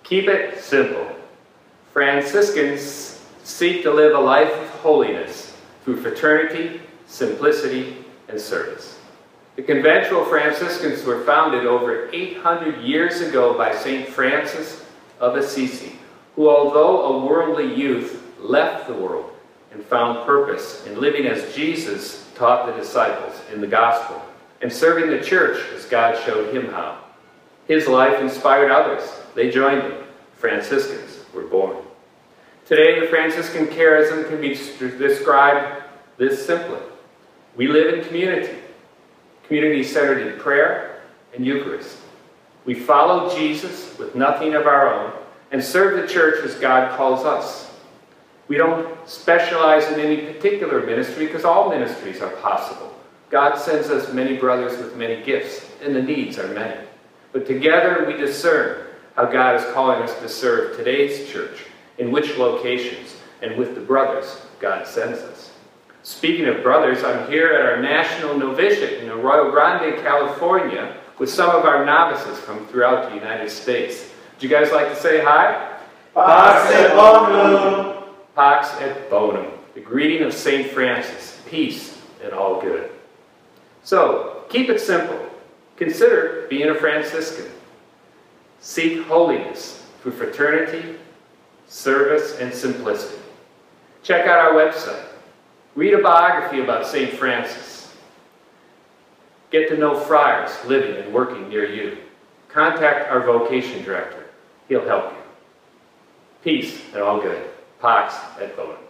Keep it simple. Franciscans seek to live a life of holiness through fraternity, simplicity, and service. The conventual Franciscans were founded over 800 years ago by St. Francis of Assisi, who, although a worldly youth, left the world and found purpose in living as Jesus taught the disciples in the gospel and serving the church as God showed him how. His life inspired others. They joined him. Franciscans were born. Today, the Franciscan charism can be described this simply. We live in community. Community centered in prayer and Eucharist. We follow Jesus with nothing of our own and serve the church as God calls us. We don't specialize in any particular ministry because all ministries are possible. God sends us many brothers with many gifts, and the needs are many. But together we discern how God is calling us to serve today's church, in which locations, and with the brothers God sends us. Speaking of brothers, I'm here at our National Novitiate in Arroyo Grande, California, with some of our novices from throughout the United States. Would you guys like to say hi? Pax et bonum. Pax et bonum, the greeting of St. Francis, peace and all good. So, keep it simple. Consider being a Franciscan. Seek holiness through fraternity, service, and simplicity. Check out our website. Read a biography about St. Francis. Get to know friars living and working near you. Contact our vocation director. He'll help you. Peace and all good. Pax et bonum.